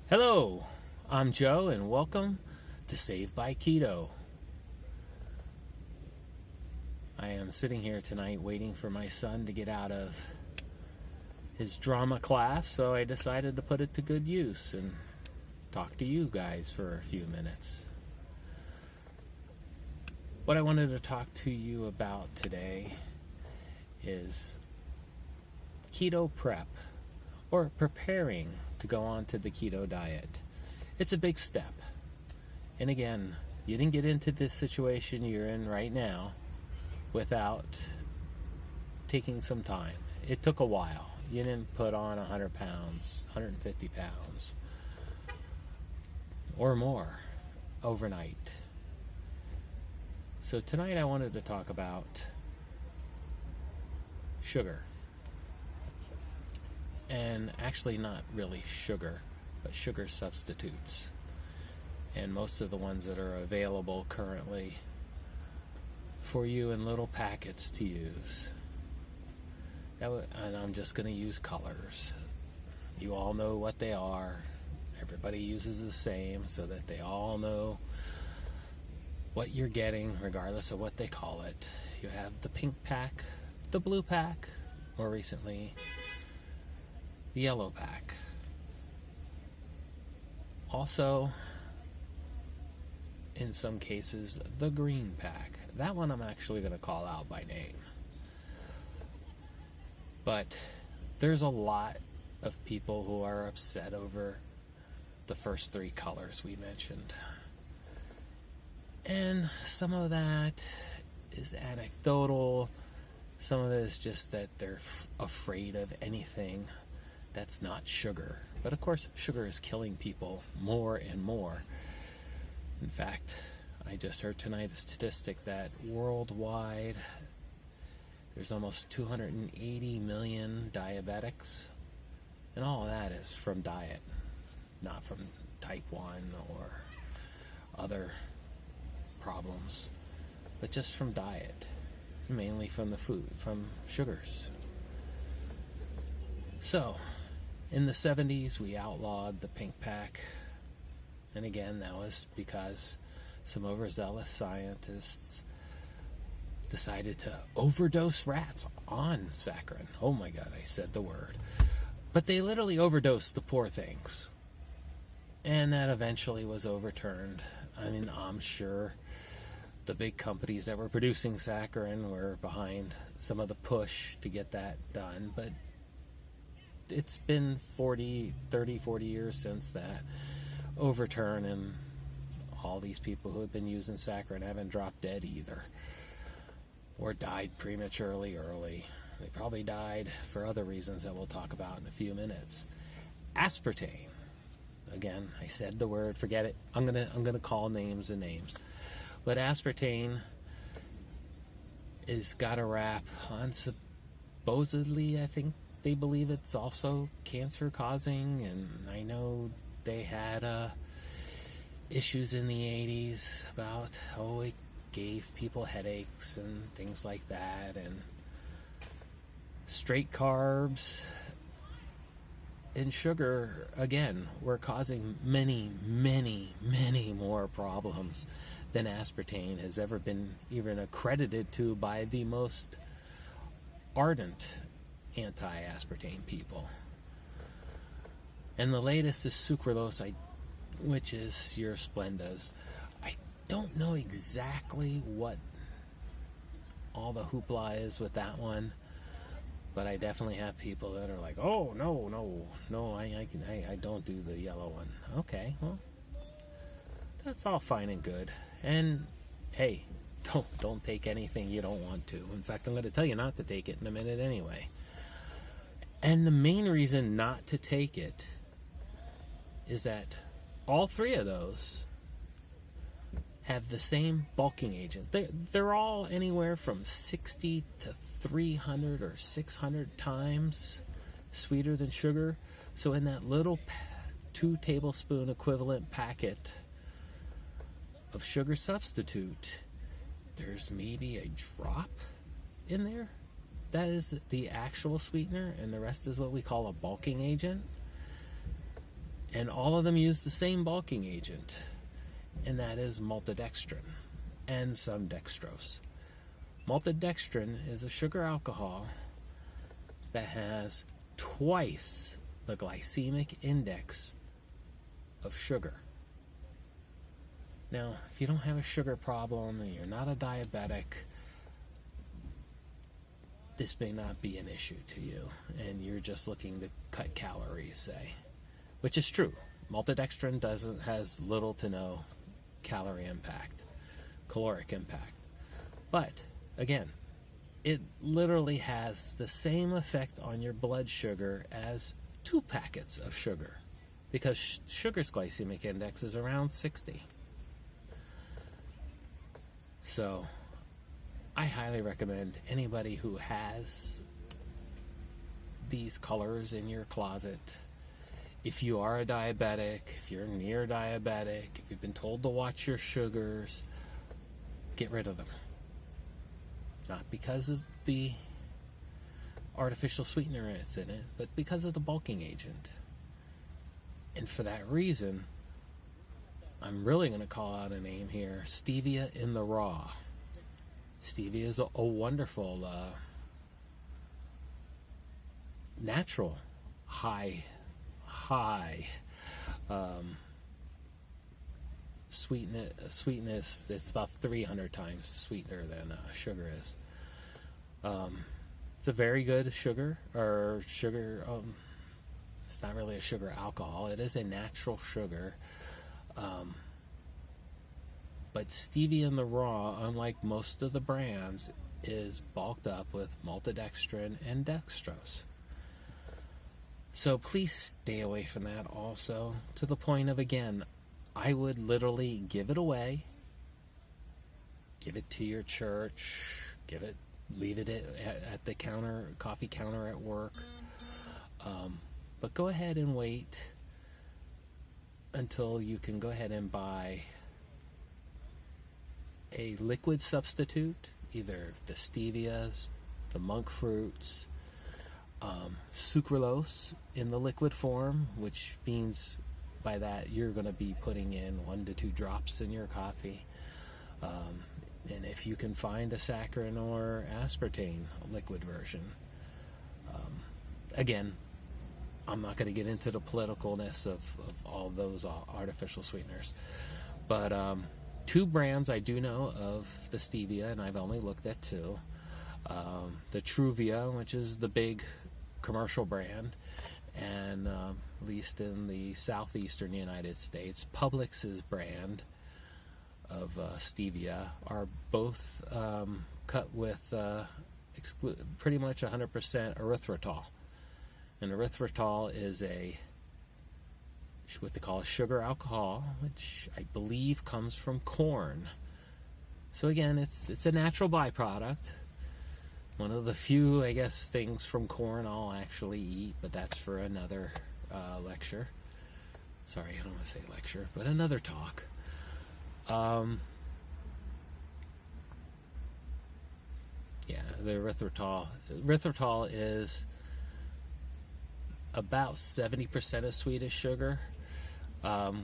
Hello, I'm Joe, and welcome to Saved by Keto. I am sitting here tonight waiting for my son to get out of his drama class, so I decided to put it to good use and talk to you guys for a few minutes. What I wanted to talk to you about today is keto prep, or preparing to go on to the keto diet. It's a big step. And again, you didn't get into this situation you're in right now without taking some time. It took a while. You didn't put on 100 pounds, 150 pounds, or more overnight. So tonight I wanted to talk about sugar. And actually not really sugar, but sugar substitutes. And most of the ones that are available currently for you in little packets to use. And I'm just going to use colors. You all know what they are. Everybody uses the same so that they all know what you're getting regardless of what they call it. You have the pink pack, the blue pack, more recently the yellow pack. Also, in some cases, the green pack. That one I'm actually going to call out by name. But there's a lot of people who are upset over the first three colors we mentioned. And some of that is anecdotal. Some of it is just that they're afraid of anything that's not sugar. But of course, sugar is killing people more and more. In fact, I just heard tonight a statistic that worldwide there's almost 280 million diabetics. And all of that is from diet, not from type 1 or other problems, but just from diet, mainly from the food, from sugars. So, in the 70s, we outlawed the pink pack. And again, that was because some overzealous scientists decided to overdose rats on saccharin. Oh my God, I said the word. But they literally overdosed the poor things. And that eventually was overturned. I mean, I'm sure the big companies that were producing saccharin were behind some of the push to get that done, but it's been 40 years since that overturn, and all these people who have been using saccharin haven't dropped dead either, or died prematurely early. They probably died for other reasons that we'll talk about in a few minutes. Aspartame. Again, I said the word, forget it. I'm gonna call names and names. But aspartame is got a rap on supposedly, I think, they believe it's also cancer causing, and I know they had issues in the 80s about it gave people headaches and things like that, and straight carbs and sugar again were causing many more problems than aspartame has ever been even accredited to by the most ardent anti-aspartame people. And the latest is sucralose, which is your Splendas. I don't know exactly what all the hoopla is with that one, but I definitely have people that are like, oh, no, I don't do the yellow one. Okay, well, that's all fine and good. And hey, don't take anything you don't want to. In fact, I'm going to tell you not to take it in a minute anyway. And the main reason not to take it is that all three of those have the same bulking agent. They're all anywhere from 60 to 300 or 600 times sweeter than sugar. So in that little 2 tablespoon equivalent packet of sugar substitute, there's maybe a drop in there. That is the actual sweetener, and the rest is what we call a bulking agent. And all of them use the same bulking agent, and that is maltodextrin and some dextrose. Maltodextrin is a sugar alcohol that has twice the glycemic index of sugar. Now, if you don't have a sugar problem and you're not a diabetic, this may not be an issue to you, and you're just looking to cut calories, say. Which is true. Maltodextrin has little to no caloric impact. But, again, it literally has the same effect on your blood sugar as 2 packets of sugar, because sugar's glycemic index is around 60. So, I highly recommend anybody who has these colors in your closet, if you are a diabetic, if you're near diabetic, if you've been told to watch your sugars, get rid of them. Not because of the artificial sweetener that's in it, but because of the bulking agent. And for that reason, I'm really going to call out a name here: stevia in the raw. Stevia is a wonderful, natural, high sweetness. It's about 300 times sweeter than sugar is. It's a very good sugar. It's not really a sugar alcohol. It is a natural sugar. But stevia in the raw, unlike most of the brands, is bulked up with maltodextrin and dextrose. So please stay away from that also, to the point of, again, I would literally give it away. Give it to your church. Leave it at the coffee counter at work. But go ahead and wait until you can go ahead and buy a liquid substitute, either the stevias, the monk fruits, sucralose in the liquid form, which means by that you're going to be putting in 1 to 2 drops in your coffee. And if you can find a saccharin or aspartame liquid version. Again, I'm not going to get into the politicalness of all those artificial sweeteners. But 2 brands I do know of the stevia, and I've only looked at 2. The Truvia, which is the big commercial brand, and at least in the southeastern United States, Publix's brand of stevia are both cut with pretty much 100% erythritol. And erythritol is what they call a sugar alcohol, which I believe comes from corn. So again, it's a natural byproduct. One of the few, I guess, things from corn I'll actually eat, but that's for another lecture. Sorry, I don't want to say lecture, but another talk. Yeah, the erythritol. Erythritol is about 70% of Swedish sugar,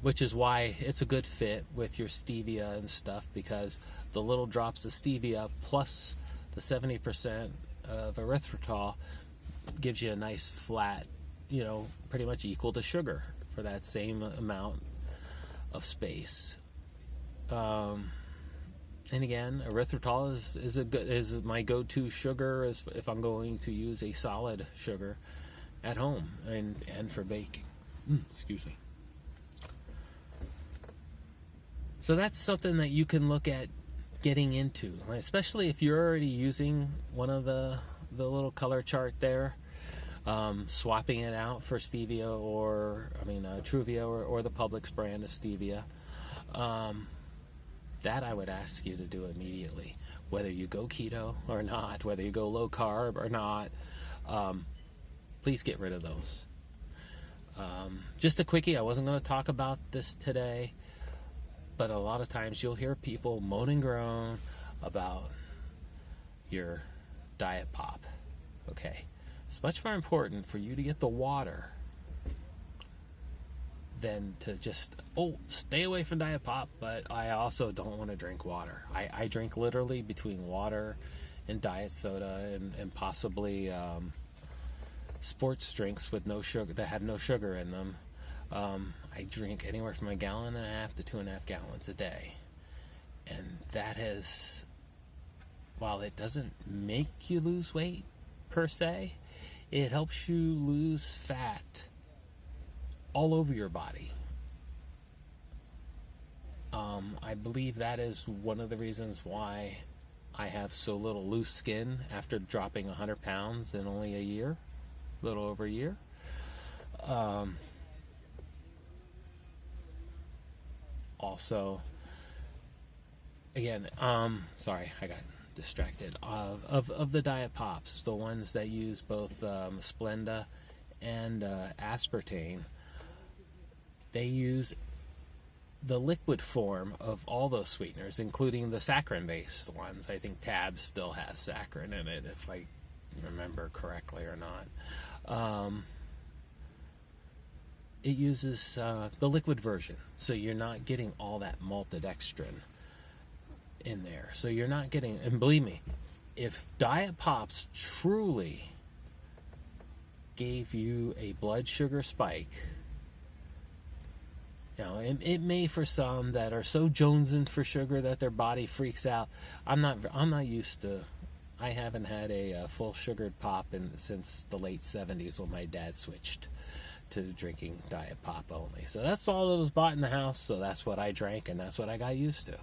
which is why it's a good fit with your stevia and stuff, because the little drops of stevia plus the 70% of erythritol gives you a nice flat, pretty much equal to sugar for that same amount of space. And again, erythritol is my go-to sugar if I'm going to use a solid sugar at home and for baking. Excuse me. So that's something that you can look at getting into, especially if you're already using one of the little color chart there, swapping it out for stevia Truvia or the Publix brand of stevia. That I would ask you to do immediately, whether you go keto or not, whether you go low carb or not. Please get rid of those. Just a quickie, I wasn't going to talk about this today, but a lot of times you'll hear people moan and groan about your diet pop. Okay, it's much more important for you to get the water than to just, stay away from Diet Pop, but I also don't want to drink water. I drink literally between water and diet soda and possibly sports drinks with no sugar, that have no sugar in them. I drink anywhere from 1.5 gallons to 2.5 gallons a day. And that has, while it doesn't make you lose weight per se, it helps you lose fat all over your body. I believe that is one of the reasons why I have so little loose skin after dropping 100 pounds in only a year, a little over a year. Also, again, sorry, I got distracted. Of the Diet Pops, the ones that use both Splenda and aspartame, they use the liquid form of all those sweeteners, including the saccharin-based ones. I think Tab still has saccharin in it, if I remember correctly or not. It uses the liquid version, so you're not getting all that maltodextrin in there. So you're not getting, and believe me, if Diet Pops truly gave you a blood sugar spike, it may, for some that are so jonesing for sugar that their body freaks out. I'm not used to. I haven't had a full sugared pop since the late 70s when my dad switched to drinking Diet Pop only. So that's all that was bought in the house. So that's what I drank, and that's what I got used to.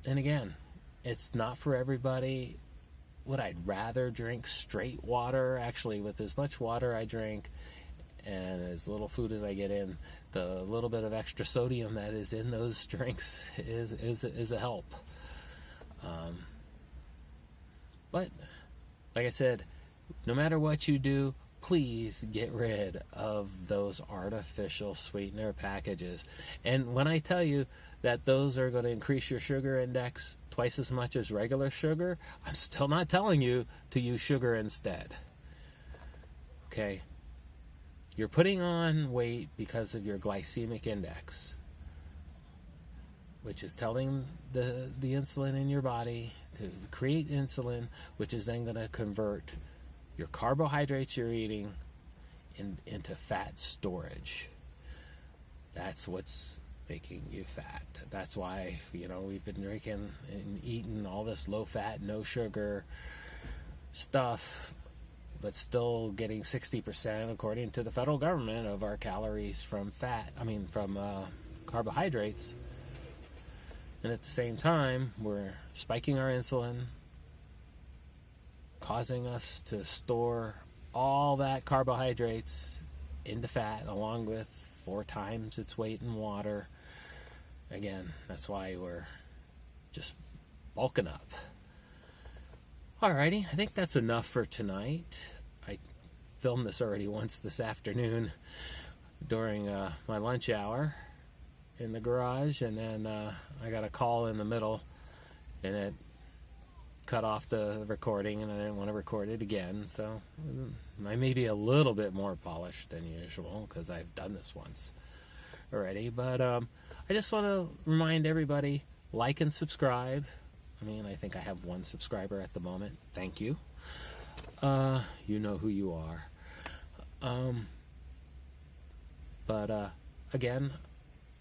And again, it's not for everybody. Would I rather drink straight water? Actually, with as much water I drink and as little food as I get in, the little bit of extra sodium that is in those drinks is a help. But like I said, no matter what you do, please get rid of those artificial sweetener packages. And when I tell you that those are going to increase your sugar index twice as much as regular sugar, I'm still not telling you to use sugar instead. Okay? You're putting on weight because of your glycemic index, which is telling the insulin in your body to create insulin, which is then going to convert your carbohydrates you're eating into fat storage. That's what's making you fat. That's why, we've been drinking and eating all this low-fat, no-sugar stuff, but still getting 60%, according to the federal government, of our calories from carbohydrates. And at the same time, we're spiking our insulin, causing us to store all that carbohydrates into fat, along with 4 times its weight in water. Again, that's why we're just bulking up. Alrighty, I think that's enough for tonight. I filmed this already once this afternoon during my lunch hour in the garage, and then I got a call in the middle, and it cut off the recording, and I didn't want to record it again, so I may be a little bit more polished than usual because I've done this once already. But I just want to remind everybody, like and subscribe. I think I have 1 subscriber at the moment. Thank you. You know who you are. But again,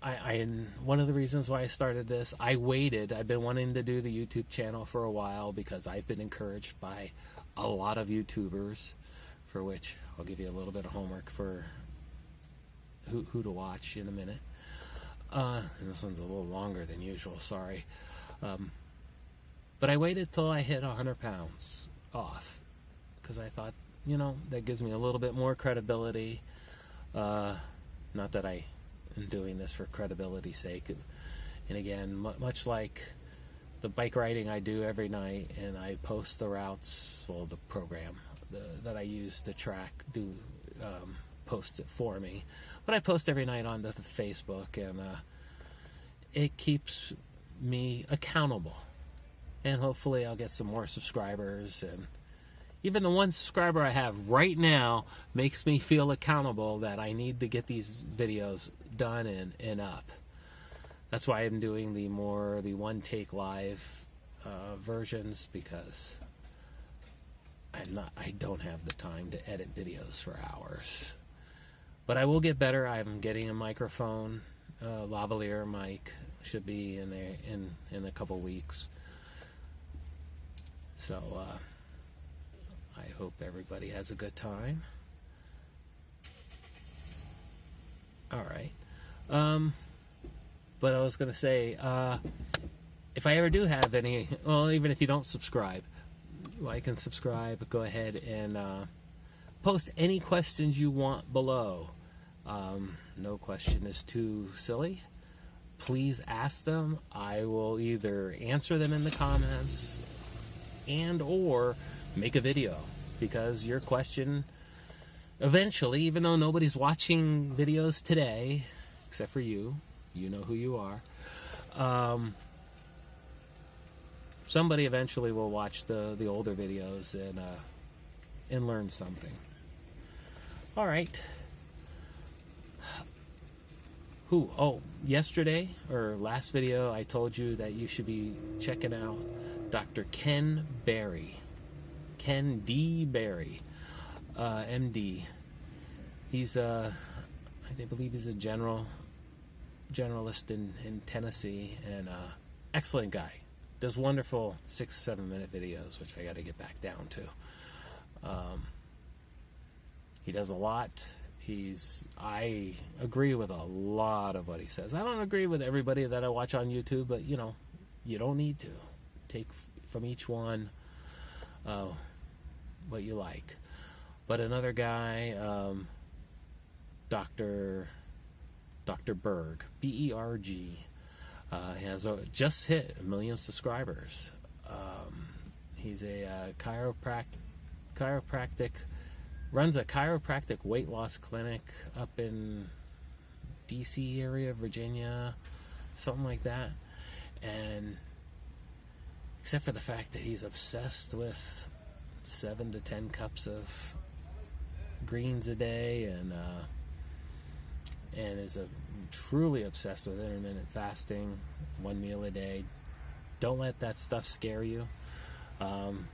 I one of the reasons why I started this, I waited. I've been wanting to do the YouTube channel for a while because I've been encouraged by a lot of YouTubers, for which I'll give you a little bit of homework for who to watch in a minute. And this one's a little longer than usual, sorry. But I waited till I hit 100 pounds off because I thought, that gives me a little bit more credibility. Not that I am doing this for credibility's sake. And again, much like the bike riding I do every night, and I post the routes, the program that I use to track, posts it for me. But I post every night onto the Facebook, and it keeps me accountable. And hopefully I'll get some more subscribers, and Even the one subscriber I have right now makes me feel accountable that I need to get these videos done and up. That's why I'm doing the one take live versions, because I don't have the time to edit videos for hours. But I will get better. I'm getting a microphone, lavalier mic, should be in there in a couple weeks. So I hope everybody has a good time. All right. But I was going to say, if I ever do have any, well, even if you don't subscribe, like and subscribe, go ahead and post any questions you want below. No question is too silly. Please ask them. I will either answer them in the comments and or make a video, because your question eventually, even though nobody's watching videos today except for you know who you are, somebody eventually will watch the older videos and learn something. All right. Yesterday or last video I told you that you should be checking out Dr. Ken Berry. Ken D. Berry, MD. He's I believe he's a generalist in Tennessee, and excellent guy. Does wonderful 6-7 minute videos, which I got to get back down to. He does a lot. I agree with a lot of what he says. I don't agree with everybody that I watch on YouTube, but you don't need to. Take from each one what you like. But another guy, Dr. Berg, B-E-R-G, has just hit 1 million subscribers. He's a chiropractic, runs a chiropractic weight loss clinic up in DC area, Virginia, something like that. And except for the fact that he's obsessed with 7 to 10 cups of greens a day, and is truly obsessed with intermittent fasting, 1 meal a day. Don't let that stuff scare you. Plan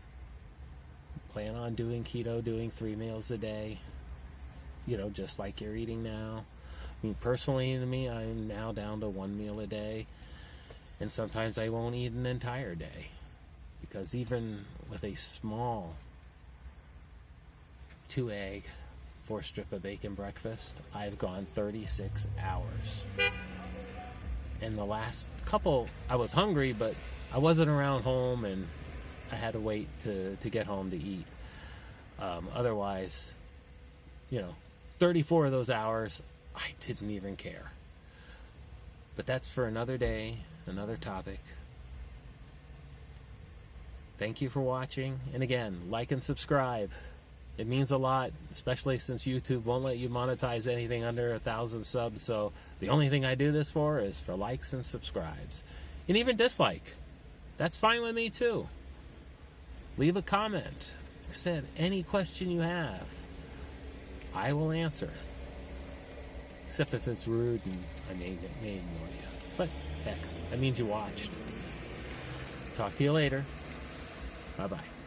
on doing keto, doing 3 meals a day, just like you're eating now. I mean, personally, to me, I'm now down to 1 meal a day, and sometimes I won't eat an entire day, because even with a small 2-egg, 4-strip of bacon breakfast, I've gone 36 hours. And the last couple, I was hungry, but I wasn't around home, and I had to wait to get home to eat. Otherwise, 34 of those hours, I didn't even care. But that's for another day, another topic. Thank you for watching. And again, like and subscribe. It means a lot, especially since YouTube won't let you monetize anything under 1,000 subs. So the only thing I do this for is for likes and subscribes. And even dislike. That's fine with me too. Leave a comment. Like I said, any question you have, I will answer. Except if it's rude and I may ignore you. But heck, that means you watched. Talk to you later. Bye-bye.